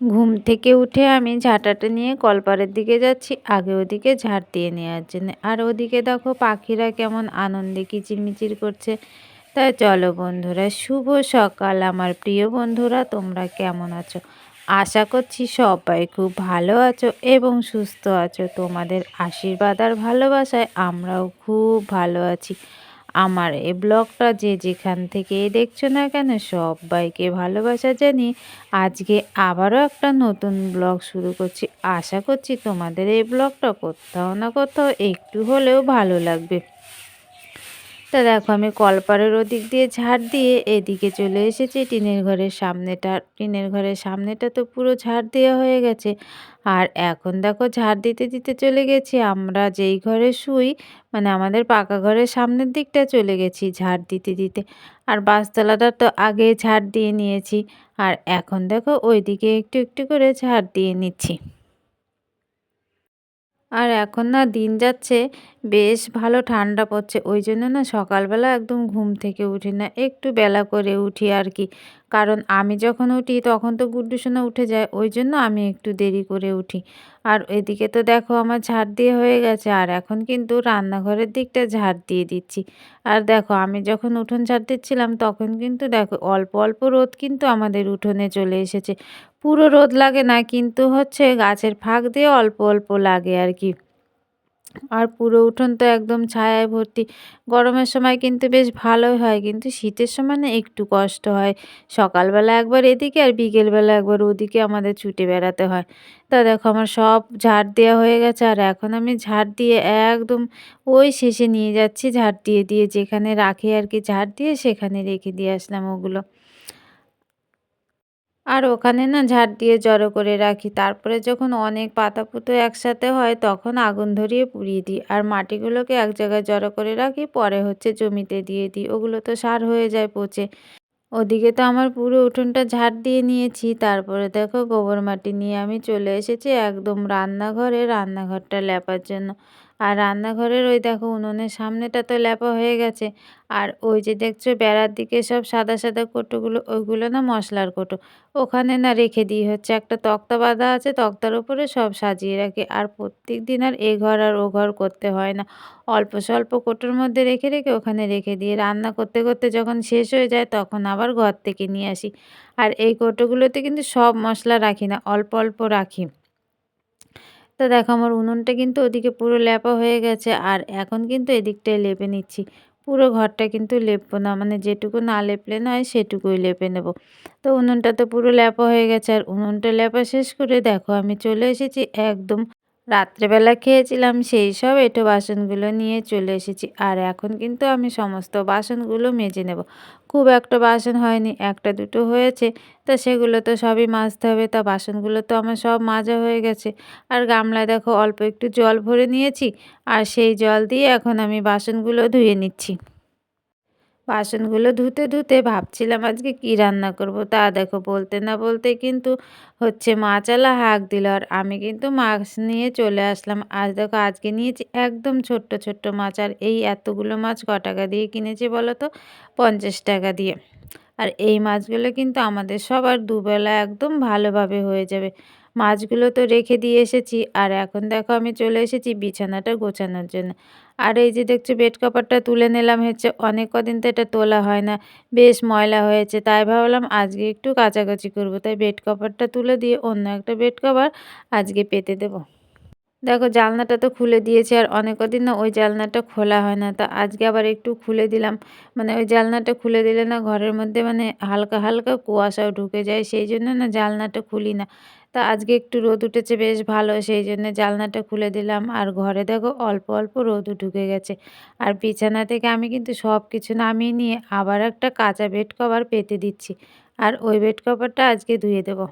ঘুম থেকে উঠে আমি ঝাঁটাটা নিয়ে কলপাড়ের দিকে যাচ্ছি, আগে ওদিকে ঝাড় দিয়ে নেওয়ার জন্য। আর ওদিকে দেখো পাখিরা কেমন আনন্দে কিচিরমিচির করছে। তাই চলো বন্ধুরা, শুভ সকাল আমার প্রিয় বন্ধুরা, তোমরা কেমন আছো? আশা করছি সবাই খুব ভালো আছো এবং সুস্থ আছো। তোমাদের আশীর্বাদ আর ভালোবাসায় আমরাও খুব ভালো আছি। আমার এই ব্লগটা যে যেখান থেকে দেখছো না কেন, সবাইকে ভালোবাসা জানিয়ে আজকে আবারও একটা নতুন ব্লগ শুরু করছি। আশা করছি তোমাদের এই ব্লগটা কোথাও না কোথাও একটু হলেও ভালো লাগবে। তা দেখো আমি কলপাড়ের ওদিক দিয়ে ঝাড় দিয়ে এদিকে চলে এসেছি টিনের ঘরের সামনেটা। টিনের ঘরের সামনেটা তো পুরো ঝাড় দেওয়া হয়ে গেছে। আর এখন দেখো ঝাড় দিতে দিতে চলে গেছি আমরা যেই ঘরে শুই, মানে আমাদের পাকা ঘরের সামনের দিকটা চলে গেছি ঝাড় দিতে দিতে। আর বাসতলাটা তো আগে ঝাড় দিয়ে নিয়েছি। আর এখন দেখো ওইদিকে একটু একটু করে ঝাড় দিয়ে নিচ্ছি। আর এখন না দিন যাচ্ছে, বেশ ভালো ঠান্ডা পড়ছে, ওই জন্য না সকালবেলা একদম ঘুম থেকে উঠি না, একটু বেলা করে উঠি আর কি। কারণ আমি যখন উঠি তখন তো গুড্ডু সোনা উঠে যায়, ওই জন্য আমি একটু দেরি করে উঠি। আর এদিকে তো দেখো আমার ঝাড় দিয়ে হয়ে গেছে, আর এখন কিন্তু রান্নাঘরের দিকটা ঝাড় দিয়ে দিচ্ছি। আর দেখো আমি যখন উঠোন ঝাড় দিচ্ছিলাম তখন কিন্তু দেখো অল্প অল্প রোদ কিন্তু আমাদের উঠোনে চলে এসেছে। পুরো রোদ লাগে না, কিন্তু হচ্ছে গাছের ফাঁক দিয়ে অল্প অল্প লাগে আর কি। আর পুরো উঠোন তো একদম ছায়ায় ভর্তি। গরমের সময় কিন্তু বেশ ভালোই হয়, কিন্তু শীতের সময় না একটু কষ্ট হয়। সকালবেলা একবার এদিকে আর বিকেলবেলা একবার ওদিকে আমাদের ছুটে বেড়াতে হয়। তা দেখো আমার সব ঝাড় দেওয়া হয়ে গেছে, আর এখন আমি ঝাড় দিয়ে একদম ওই শেষে নিয়ে যাচ্ছি ঝাড় দিয়ে দিয়ে, যেখানে রাখি আর কি ঝাড় দিয়ে সেখানে রেখে দিয়ে আসলাম ওগুলো। আর ওখানে না ঝাড় দিয়ে জড়ো করে রাখি। তারপরে যখন অনেক পাতাপুতো একসাথে হয় তখন আগুন ধরিয়ে পুড়িয়ে দিই। আর মাটিগুলোকে এক জায়গায় জড়ো করে রাখি, পরে হচ্ছে জমিতে দিয়ে দিই। ওগুলো তো সার হয়ে যায় পচে। ওদিকে তো আমার পুরো উঠোনটা ঝাড় দিয়ে নিয়েছি। তারপরে দেখো গোবর মাটি নিয়ে আমি চলে এসেছি একদম রান্নাঘরে, রান্নাঘরটা লেপার জন্য। আর রান্নাঘরের ওই দেখো উনুনের সামনেটা তো লেপা হয়ে গেছে। আর ওই যে দেখছো বেড়ার দিকে সব সাদা সাদা কৌটোগুলো, ওইগুলো না মশলার কৌটো। ওখানে না রেখে দিই, হচ্ছে একটা তক্তা বাঁধা আছে, তক্তার উপরে সব সাজিয়ে রাখি। আর প্রত্যেকদিন আর এ ঘর আর ও ঘর করতে হয় না। অল্প স্বল্প কৌটোর মধ্যে রেখে রেখে ওখানে রেখে দিয়ে রান্না করতে করতে যখন শেষ হয়ে যায় তখন আবার ঘর থেকে নিয়ে আসি। আর এই কৌটোগুলোতে কিন্তু সব মশলা রাখি না, অল্প অল্প রাখি। তো দেখো আমার উনুনটা কিন্তু ওদিকে পুরো লেপা হয়ে গেছে, আর এখন কিন্তু এদিকটায় লেপে নিচ্ছি। পুরো ঘরটা কিন্তু লেপবো না, মানে যেটুকু না লেপলে নয় সেটুকুই লেপে নেব। তো উনুনটা তো পুরো লেপা হয়ে গেছে, আর উনুনটা লেপা শেষ করে দেখো আমি চলে এসেছি একদম রাত্রেবেলা খেয়েছিলাম সেই সব এঁটো বাসনগুলো নিয়ে চলে এসেছি। আর এখন কিন্তু আমি সমস্ত বাসনগুলো মেজে নেব। খুব একটা বাসন হয়নি, একটা দুটো হয়েছে। তা সেগুলো তো সবই মাজতে হবে। তা বাসনগুলো তো আমার সব মাজা হয়ে গেছে। আর গামলায় দেখো অল্প একটু জল ভরে নিয়েছি, আর সেই জল দিয়ে এখন আমি বাসনগুলো ধুয়ে নিচ্ছি। বাসনগুলো ধুতে ধুতে ভাবছিলাম আজকে কি রান্না করব। তা দেখো বলতে না বলতে কিন্তু হচ্ছে মাছওয়ালা হাঁক দিল, আর আমি কিন্তু মাছ নিয়ে চলে আসলাম। আজ দেখো আজকে নিয়েছি একদম ছোট্ট ছোট্ট মাছ, আর এই এতগুলো মাছ ক টাকা দিয়ে কিনেছি বলো তো? 50 টাকা দিয়ে। আর এই মাছগুলো কিন্তু আমাদের সবার দুবেলা একদম ভালোভাবে হয়ে যাবে। মাছগুলো তো রেখে দিয়ে এসেছি, আর এখন দেখো আমি চলে এসেছি বিছানাটা গোছানোর জন্য। আর এই যে দেখছো বেড কভারটা তুলে নিলাম, হচ্ছে অনেক কদিন তো এটা তোলা হয় না, বেশ ময়লা হয়েছে, তাই ভাবলাম আজকে একটু কাচাকুচি করব। তাই বেড কভারটা তুলে দিয়ে অন্য একটা বেড কভার আজকে পেতে দেবো। দেখো জানলাটা তো খুলে দিয়েছি, আর অনেক কদিন না ওই জানলাটা খোলা হয় না, তা আজকে আবার একটু খুলে দিলাম। মানে ওই জানলাটা খুলে দিলে না ঘরের মধ্যে মানে হালকা হালকা কুয়াশাও ঢুকে যায়, সেই জন্য না জানলাটা খুলি না। তা আজকে একটু রোদ উঠেছে বেশ ভালো, সেই জন্য জানলাটা খুলে দিলাম। আর ঘরে দেখো অল্প অল্প রোদও ঢুকে গেছে। আর বিছানা থেকে আমি কিন্তু সব কিছু নামিয়ে নিয়ে আবার একটা কাঁচা বেড কভার পেতে দিচ্ছি। আর ওই বেড কভারটা আজকে ধুয়ে দেবো।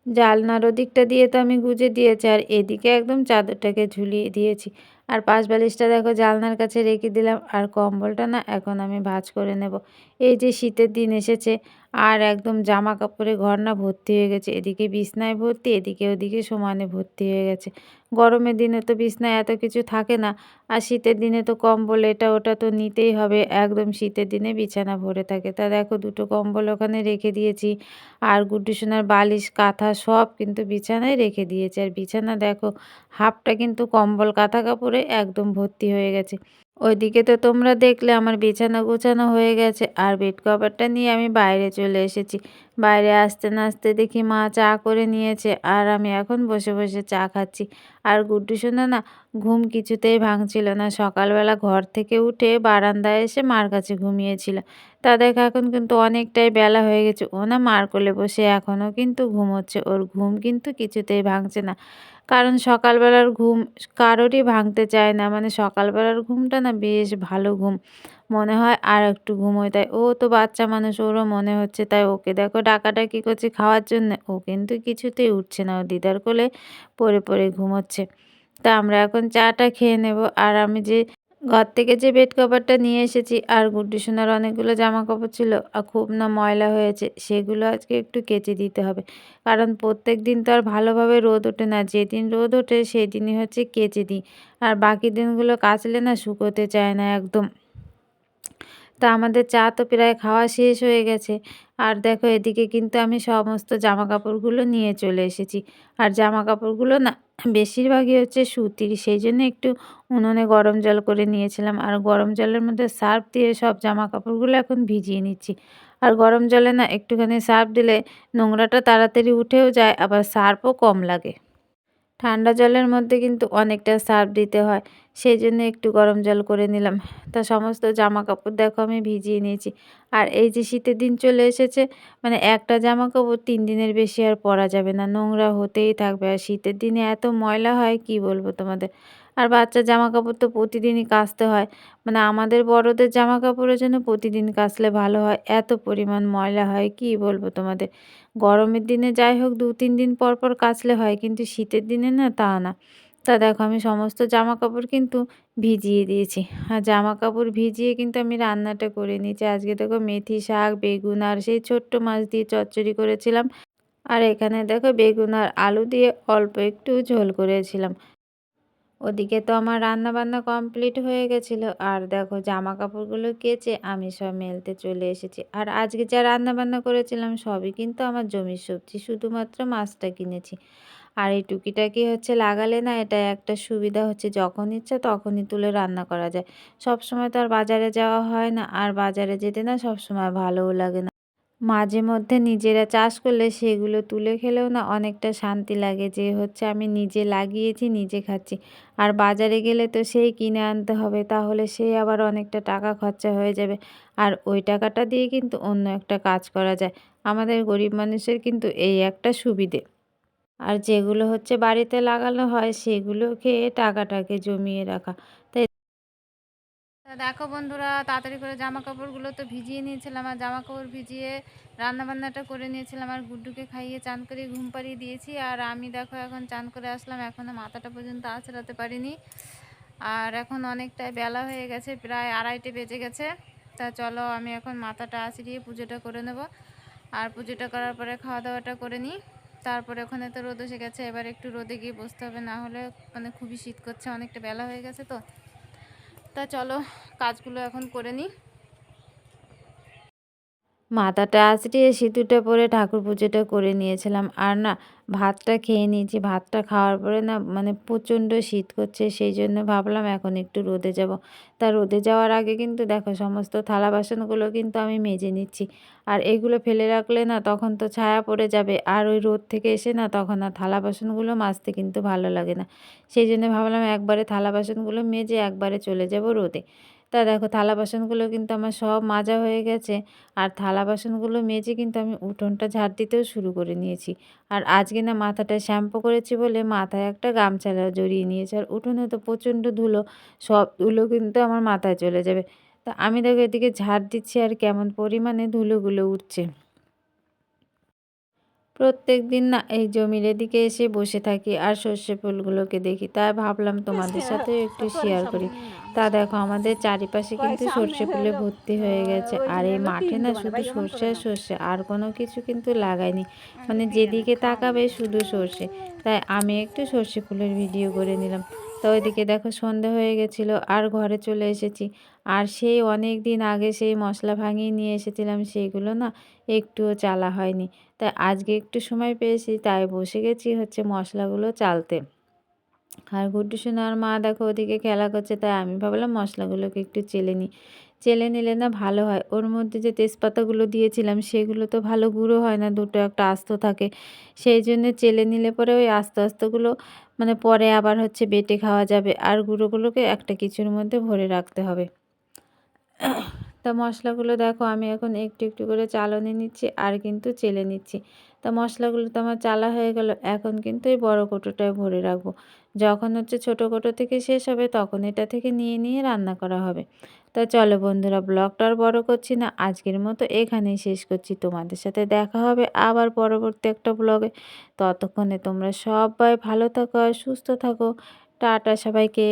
জানলার ওদিকটা দিয়ে তো আমি গুজে দিয়েছি, আর এদিকে একদম চাদরটাকে ঝুলিয়ে দিয়েছি। আর পাশ বালিশটা দেখো জানলার কাছে রেখে দিলাম। আর কম্বলটা না এখন আমি ভাঁজ করে নেব। এই যে শীতের দিন এসেছে আর একদম জামা কাপড়ে ঘর না ভর্তি হয়ে গেছে। এদিকে বিছনায় ভর্তি, এদিকে ওদিকে সমানে ভর্তি হয়ে গেছে। গরমের দিনে তো বিছনায় এত কিছু থাকে না। আর শীতের দিনে তো কম্বল এটা ওটা তো নিতেই হবে। একদম শীতের দিনে বিছানা ভরে থাকে। তা দেখো দুটো কম্বল ওখানে রেখে দিয়েছি। আর গুড্ডু সোনার বালিশ, কাঁথা সব কিন্তু বিছানায় রেখে দিয়েছি। আর বিছানা দেখো হাফটা কিন্তু কম্বল, কাঁথা কাপড়ে একদম ভর্তি হয়ে গেছে। ওইদিকে তো তোমরা দেখলে আমার বিছানা গোছানো হয়ে গেছে। আর বেড কভারটা নিয়ে আমি বাইরে চলে এসেছি। বাইরে আসতে না আসতে দেখি মা চা করে নিয়েছে আর আমি এখন বসে বসে চা খাচ্ছি। আর গুড্ডু সোনা না ঘুম কিছুতেই ভাঙছিল না। সকালবেলা ঘর থেকে উঠে বারান্দায় এসে মার কাছে ঘুমিয়েছিল। তা দেখো এখন কিন্তু অনেকটাই বেলা হয়ে গেছে। ও না মার কোলে বসে এখনও কিন্তু ঘুমোচ্ছে। ওর ঘুম কিন্তু কিছুতেই ভাঙছে না। কারণ সকালবেলার ঘুম কারোরই ভাঙতে চায় না। মানে সকালবেলার ঘুমটা না বেশ ভালো ঘুম। মনে হয় আর একটু ঘুমোই, তাই ও তো বাচ্চা মানুষ, ওরও মনে হচ্ছে, তাই ওকে দেখো ডাকাডাকি করছে খাওয়ার জন্যে। ও কিন্তু কিছুতেই উঠছে না, ও দিদার কোলে পড়ে পড়ে ঘুমোচ্ছে। তা আমরা এখন চাটা খেয়ে নেব। আর আমি যে ঘর থেকে যে বেড কভারটা নিয়ে এসেছি আর গুড্ডু সোনার অনেকগুলো জামা কাপড় ছিল আর খুব না ময়লা হয়েছে, সেগুলো আজকে একটু কেচে দিতে হবে। কারণ প্রত্যেক দিন তো আর ভালোভাবে রোদ ওঠে না। যেদিন রোদ ওঠে সেদিনই হচ্ছে কেচে দিই। আর বাকি দিনগুলো কাচলে না শুকোতে চায় না একদম। তা আমাদের চা তো প্রায় খাওয়া শেষ হয়ে গেছে। আর দেখো এদিকে কিন্তু আমি সমস্ত জামাকাপড়গুলো নিয়ে চলে এসেছি। আর জামাকাপড়গুলো না বেশিরভাগই হচ্ছে সুতির, সেই জন্য একটু উনুনে গরম জল করে নিয়েছিলাম। আর গরম জলের মধ্যে সার্ফ দিয়ে সব জামাকাপড়গুলো এখন ভিজিয়ে নিচ্ছি। আর গরম জলে না একটুখানি সার্ফ দিলে নোংরাটা তাড়াতাড়ি উঠেও যায়, আবার সার্ফও কম লাগে। ঠান্ডা জলের মধ্যে কিন্তু অনেকটা সার্ফ দিতে হয়, সেই জন্য একটু গরম জল করে নিলাম। তা সমস্ত জামা কাপড় দেখো আমি ভিজিয়ে নিয়েছি। আর এই যে শীতের দিন চলে এসেছে, মানে একটা জামা কাপড় ৩ দিনের বেশি আর পরা যাবে না, নোংরা হতেই থাকবে। আর শীতের দিনে এত ময়লা হয় কি বলবো তোমাদের। আর বাচ্চার জামা কাপড় তো প্রতিদিনই কাচতে হয়। মানে আমাদের বড়দের জামা কাপড়ের জন্য প্রতিদিন কাচলে ভালো হয়, এত পরিমাণ ময়লা হয় কি বলবো তোমাদের। গরমের দিনে যাই হোক ২-৩ দিন পর পর কাচলে হয়, কিন্তু শীতের দিনে না তা না। তা দেখো আমি সমস্ত জামাকাপড় কিন্তু ভিজিয়ে দিয়েছি। আর জামাকাপড় ভিজিয়ে কিন্তু আমি রান্নাটা করে নিয়েছি। আজকে দেখো মেথি শাক, বেগুন আর সেই ছোট্ট মাছ দিয়ে চচ্চড়ি করেছিলাম। আর এখানে দেখো বেগুন আর আলু দিয়ে অল্প একটু ঝোল করেছিলাম। ওদিকে তো আমার রান্নাবান্না কমপ্লিট হয়ে গেছিলো। আর দেখো জামা কাপড়গুলো কেচে আমি সব মেলতে চলে এসেছি। আর আজকে যা রান্নাবান্না করেছিলাম সবই কিন্তু আমার জমির সবজি, শুধুমাত্র মাছটা কিনেছি। আর এই টুকিটাকি হচ্ছে লাগালে না এটা একটা সুবিধা হচ্ছে, যখন ইচ্ছা তখনই তুলে রান্না করা যায়। সবসময় তো আর বাজারে যাওয়া হয় না, আর বাজারে যেতে না সবসময় ভালোও লাগে না। মাঝে মধ্যে নিজেরা চাষ করলে সেগুলো তুলে খেলেও না অনেকটা শান্তি লাগে, যে হচ্ছে আমি নিজে লাগিয়েছি, নিজে খাচ্ছি। আর বাজারে গেলে তো সেই কিনে আনতে হবে, তাহলে সেই আবার অনেকটা টাকা খরচা হয়ে যাবে। আর ওই টাকাটা দিয়ে কিন্তু অন্য একটা কাজ করা যায়। আমাদের গরিব মানুষের কিন্তু এই একটা সুবিধে। আর যেগুলো হচ্ছে বাড়িতে লাগানো হয় সেগুলো খেয়ে টাকাটাকে জমিয়ে রাখা। তাই তা দেখো বন্ধুরা, তাড়াতাড়ি করে জামা কাপড়গুলো তো ভিজিয়ে নিয়েছিলাম। আর জামা কাপড় ভিজিয়ে রান্নাবান্নাটা করে নিয়েছিলাম। আর গুড্ডুকে খাইয়ে চান করে ঘুম পাড়িয়ে দিয়েছি। আর আমি দেখো এখন চান করে আসলাম, এখনও মাথাটা পর্যন্ত আঁচড়াতে পারিনি। আর এখন অনেকটাই বেলা হয়ে গেছে, প্রায় 2:30 বেজে গেছে। তা চলো আমি এখন মাথাটা আঁচড়িয়ে পুজোটা করে নেব। আর পুজোটা করার পরে খাওয়া দাওয়াটা করে নিই। তারপরে ওখানে তো রোদ এসে গেছে, এবার একটু রোদে গিয়ে বসতে হবে, না হলে মানে খুবই শীত করছে, অনেকটা বেলা হয়ে গেছে তো। তা চলো কাজগুলো এখন করে নিই। মাথাটা আঁচড়িয়ে সিঁদুরটা পরে ঠাকুর পুজোটা করে নিয়েছিলাম। আর না ভাতটা খেয়ে নিয়েছি। ভাতটা খাওয়ার পরে না মানে প্রচণ্ড শীত করছে, সেই জন্য ভাবলাম এখন একটু রোদে যাব। তা রোদে যাওয়ার আগে কিন্তু দেখো সমস্ত থালা বাসনগুলো কিন্তু আমি মেজে নিচ্ছি। আর এগুলো ফেলে রাখলে না তখন তো ছায়া পড়ে যাবে, আর ওই রোদ থেকে এসে না তখন আর থালা বাসনগুলো মাজতে কিন্তু ভালো লাগে না। সেই জন্য ভাবলাম একবারে থালা বাসনগুলো মেজে একবারে চলে যাব রোদে। তা দেখো থালা বাসনগুলো কিন্তু আমার সব মাজা হয়ে গেছে। আর থালা বাসনগুলো মেজে কিন্তু আমি উঠোনটা ঝাড় দিতেও শুরু করে নিয়েছি। আর আজকে না মাথাটা শ্যাম্পু করেছি বলে মাথায় একটা গামছা জড়িয়ে নিয়েছি। আর উঠোনে তো প্রচণ্ড ধুলো, সব ধুলো কিন্তু আমার মাথায় চলে যাবে। তা আমি দেখো এদিকে ঝাড় দিচ্ছি আর কেমন পরিমাণে ধুলোগুলো উঠছে। প্রত্যেকদিন না এই জমির এদিকে এসে বসে থাকি আর সর্ষে ফুলগুলোকে দেখি, তাই ভাবলাম তোমাদের সাথেও একটু শেয়ার করি। তা দেখো আমাদের চারিপাশে কিন্তু সর্ষে ফুলে ভর্তি হয়ে গেছে, আর এই মাঠে না শুধু সর্ষে আর সর্ষে, আর কোনো কিছু কিন্তু লাগাইনি, মানে যেদিকে তাকাবে শুধু সর্ষে। তাই আমি একটু সর্ষে ফুলের ভিডিও করে নিলাম। তো ওইদিকে দেখো সন্ধে হয়ে গেছিলো আর ঘরে চলে এসেছি। আর সেই অনেক দিন আগে সেই মশলা ভাঙিয়ে নিয়ে এসেছিলাম, সেইগুলো না একটুও চালা হয়নি। তাই আজকে একটু সময় পেয়েছি, তাই বসে গেছি হচ্ছে মশলাগুলো চালতে। আর গুড্ডু সোনা আর মা দেখো ওদিকে খেলা করছে, তাই আমি ভাবলাম মশলাগুলোকে একটু চেলে নিই। চেলে নিলে না ভালো হয়। ওর মধ্যে যে তেজপাতাগুলো দিয়েছিলাম সেগুলো তো ভালো গুঁড়ো হয় না, দুটো একটা আস্ত থাকে। সেই জন্য চেলে নিলে পরে ওই আস্ত আস্তগুলো মানে পরে আবার হচ্ছে বেটে খাওয়া যাবে, আর গুঁড়োগুলোকে একটা কিছুর মধ্যে ভরে রাখতে হবে। তা মশলাগুলো দেখো আমি এখন একটু একটু করে চালনি নিচ্ছি আর কিন্তু চেলে নিচ্ছি। তা মশলাগুলো তো আমার চালা হয়ে গেল, এখন কিন্তু এই বড় কৌটোটায় ভরে রাখবো। যখন হচ্ছে ছোট কৌটো থেকে শেষ হবে তখন এটা থেকে নিয়ে নিয়ে রান্না করা হবে। তা চলো বন্ধুরা, ব্লগটা আর বড় করছি না, আজকের মতো এখানেই শেষ করছি। তোমাদের সাথে দেখা হবে আবার পরবর্তী একটা ব্লগে। ততক্ষণে তোমরা সবাই ভালো থাকো আর সুস্থ থাকো। টাটা সবাইকে।